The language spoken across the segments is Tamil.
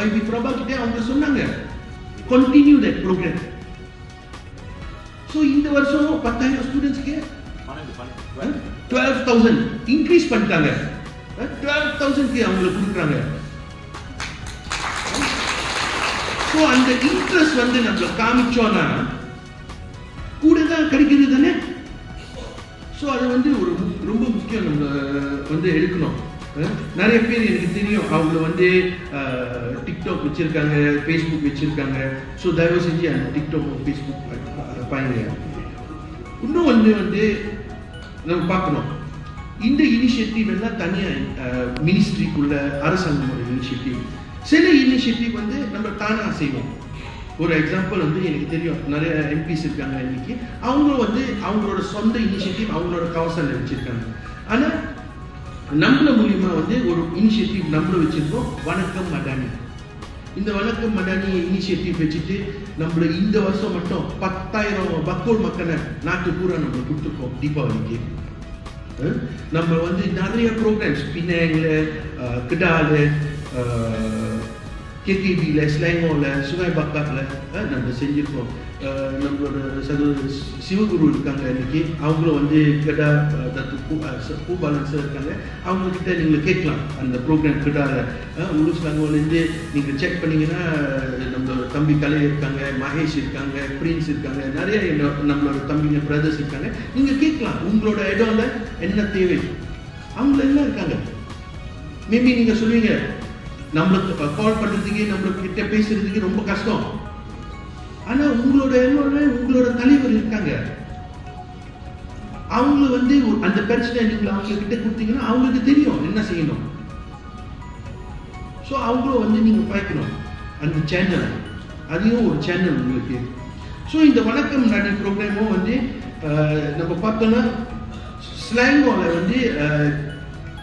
YB Prabha கிட்ட அவங்க சொன்னாங்க continue that program. So இந்த வருஷம் 10,000 ஸ்டூடண்ட்ஸ்க்கு 12,000 இன்க்ரீஸ் பண்ணிட்டாங்க. 12,000க்கு அவங்களுக்கு கொடுக்குறாங்க. ஸோ அந்த இன்ட்ரெஸ்ட் வந்து நம்ம காமிச்சோன்னா கூட தான் கிடைக்கிறது தானே. ஸோ அது வந்து ஒரு ரொம்ப முக்கியம் நம்ம வந்து எடுக்கணும். நிறைய பேர் எனக்கு தெரியும் அவங்க வந்து டிக்டாக் வச்சிருக்காங்க, ஃபேஸ்புக் வச்சிருக்காங்க. ஸோ தயவு செஞ்சு அந்த டிக்டாக் ஃபேஸ்புக் பாருங்க. இன்னும் வந்து நம்ம பார்க்கணும், இந்த இனிஷியேட்டிவ் எல்லாம் தனியாக மினிஸ்ட்ரிக்குள்ள அரசாங்கமோட இனிஷியேட்டிவ். சில இனிஷியேட்டிவ் வந்து நம்ம தானாக செய்வோம். ஒரு எக்ஸாம்பிள் வந்து எனக்கு தெரியும், நிறைய எம்பிஸ் இருக்காங்க இன்னைக்கு, அவங்க வந்து அவங்களோட சொந்த இனிஷியேட்டிவ் அவங்களோட கவசால வச்சிருக்காங்க. ஆனால் நம்மள மூலியமா வந்து ஒரு இனிஷியேட்டிவ் நம்மள வச்சிருக்கோம், வணக்கம் மடானி. இந்த வணக்கம் மடானி இனிஷியேட்டிவ் வச்சுட்டு நம்மள இந்த வருஷம் மட்டும் 10,000 பக்கோல் மக்களை நாட்டு பூரா நம்ம கொடுத்துருக்கோம் தீபாவளிக்கு. நம்ம வந்து நிறைய ப்ரோக்ராம்ஸ் பின்னாங்கில், கிடால, KKBல, ஸ்லாங்கோல, சுகாய் பக்காத்தில் நம்ம செஞ்சுருக்கோம். நம்மளோட சகோதரர் சிவகுரு இருக்காங்க இன்னைக்கு, அவங்களும் வந்து கிடா பூபாலன் சார் இருக்காங்க, அவங்கக்கிட்ட நீங்கள் கேட்கலாம் அந்த ப்ரோக்ராம் கிடால. உரு ஸ்லாங்கோலேருந்து நீங்கள் செக் பண்ணிங்கன்னா நம்மளோட தம்பி கலை இருக்காங்க, மகேஷ் இருக்காங்க, பிரின்ஸ் இருக்காங்க, நிறைய நம்மளோட தம்பிங்க பிரதர்ஸ் இருக்காங்க. நீங்கள் கேட்கலாம் உங்களோட இடம்ல என்ன தேவை, அவங்க எல்லாம் இருக்காங்க. மேபி நீங்கள் சொல்லுவீங்க நம்மளுக்கு கால் பண்ணுறதுக்கு நம்மளுக்கு கிட்ட பேசுறதுக்கு ரொம்ப கஷ்டம். ஆனா உங்களோட தலைவர் இருக்காங்க, அவங்க வந்து அந்த பிரச்சனை நீங்க அவங்க கிட்ட கொடுத்தீங்கன்னா அவங்களுக்கு தெரியும் என்ன செய்யணும். ஸோ அவங்களும் வந்து நீங்க பார்க்கணும் அந்த சேனல், அதையும் ஒரு சேனல் உங்களுக்கு. ஸோ இந்த வணக்கம் நடி ப்ரோக்ராமும் வந்து நம்ம பார்த்தோம்னா ஸ்லாங்கோல வந்து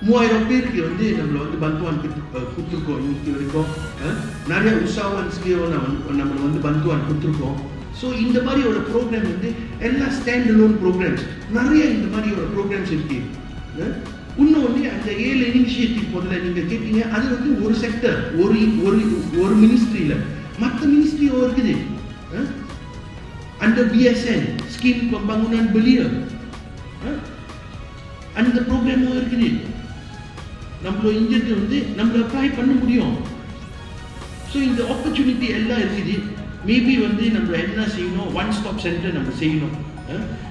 3000 பேருக்கு வந்து நம்மளை வந்து பந்துவான் கொடுத்துருக்கோம் இன்னைக்கு வரைக்கும். நிறைய உற்சாகன்ஸ்க்கு நம்மளை வந்து பந்துவான் கொடுத்துருக்கோம். ஸோ இந்த மாதிரி ஒரு ப்ரோக்ராம் வந்து எல்லாம் ஸ்டாண்ட் அலோன் ப்ரோக்ராம்ஸ், நிறைய இந்த மாதிரி ஒரு ப்ரோக்ராம்ஸ் இருக்கு. இன்னும் வந்து அந்த 7 இனிஷியேட்டிவ் முதல்ல நீங்கள் கேட்டீங்க, அது வந்து ஒரு செக்டர், ஒரு மினிஸ்ட்ரியில். மற்ற மினிஸ்ட்ரியும் இருக்குது. அந்த BSN ஸ்கீம் பம்பங்குnan belia அந்த ப்ரோக்ராமும் இருக்குது. நம்மளோட இன்ஜெக்ட் வந்து நம்ம அப்ளை பண்ண முடியும். ஸோ இந்த ஆப்பர்ச்சுனிட்டி எல்லாம் இருக்குது. மேபி வந்து நம்ம என்ன செய்யணும், ஒன் ஸ்டாப் சென்டர் நம்ம செய்யணும்.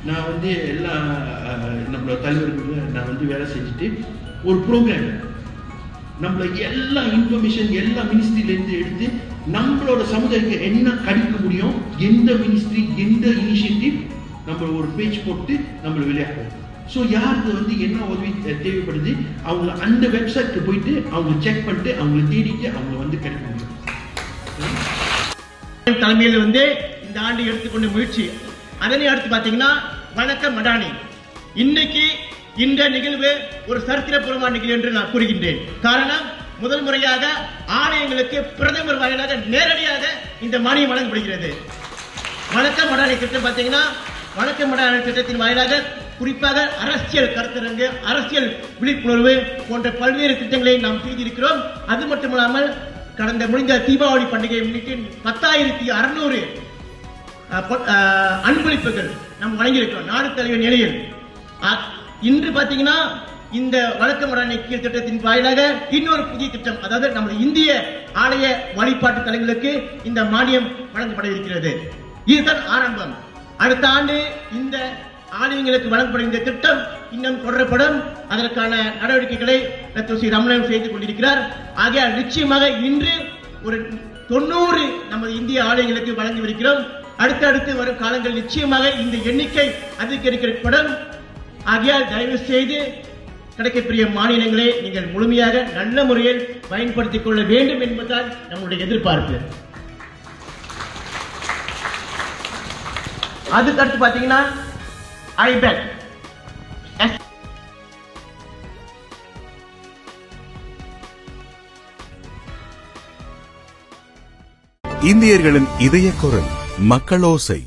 நான் வந்து எல்லா நம்மளோட தலைவர்கள் நான் வந்து வேலை செஞ்சுட்டு ஒரு ப்ரோக்ராம் நம்மள எல்லா இன்ஃபர்மேஷன் எல்லா மினிஸ்ட்ரியிலேருந்து எடுத்து நம்மளோட சமுதாயத்துக்கு என்ன கிடைக்க முடியும், எந்த மினிஸ்ட்ரி எந்த இனிஷியேட்டிவ் நம்ம ஒரு பேஜ் போட்டு நம்மளை விளையாடுவோம். ஸோ யாருக்கு வந்து என்ன உதவி தேவைப்படுது அவங்க அந்த வெப்சைட்க்கு போயிட்டு அவங்க செக் பண்ணிட்டு அவங்களை தேடிட்டு அவங்க வந்து கிடைக்க முடியும். தலைமையில் வந்து இந்த ஆண்டு எடுத்துக்கொண்ட முயற்சி. அதனை அடுத்து பார்த்தீங்கன்னா வணக்கம் மடானி. இன்னைக்கு இந்த நிகழ்வு ஒரு சரித்திரபூர்வமான நிகழ்வு என்று நான் கூறுகின்றேன். காரணம், முதல் முறையாக ஆலயங்களுக்கு பிரதமர் வாயிலாக நேரடியாக இந்த மானியம் வழங்கப்படுகிறது. வணக்கம் மடானி திட்டம் பார்த்தீங்கன்னா, வணக்கம் மடானி திட்டத்தின் வாயிலாக குறிப்பாக அரசியல் கருத்தரங்கு, அரசியல் விழிப்புணர்வு போன்ற பல்வேறு திட்டங்களை நாம் செய்திருக்கிறோம். அது மட்டுமல்லாமல் கடந்த முடிந்த தீபாவளி பண்டிகையை முன்னிட்டு 10,600 அன்பளிப்புகள் நாம் வழங்கியிருக்கிறோம் நாடு தலைவர் நிலையில். இன்று பார்த்தீங்கன்னா இந்த வணக்கம் மடானி கீழ் திட்டத்தின் வாயிலாக இன்னொரு புதிய திட்டம், அதாவது நமது இந்திய ஆலய வழிபாட்டு தலங்களுக்கு இந்த மானியம் வழங்கப்பட இருக்கிறது. இதுதான் ஆரம்பம். அடுத்த ஆண்டு இந்த ஆலயங்களுக்கு வழங்கப்படும் இந்த திட்டம் இன்னும் தொடரப்படும். அதற்கான நடவடிக்கைகளை ஸ்ரீ ரமணன் செய்து கொண்டிருக்கிறார். ஆகையால் நிச்சயமாக இன்று ஒரு 90 நமது இந்திய ஆலயங்களுக்கு வழங்கியிருக்கிறோம். அடுத்தடுத்து வரும் காலங்கள் நிச்சயமாக இந்த எண்ணிக்கை அதிகரிக்கப்படும். ஆகையால் தயவு செய்து கிடைக்கப்பெரிய மானியங்களை நீங்கள் முழுமையாக நல்ல முறையில் பயன்படுத்திக் கொள்ள வேண்டும் என்பதுதான் நம்முடைய எதிர்பார்ப்பு. அதுக்கு அடுத்து பாத்தீங்கன்னா ஐபேக் இந்தியர்களின் இதய குரல் மக்களோசை.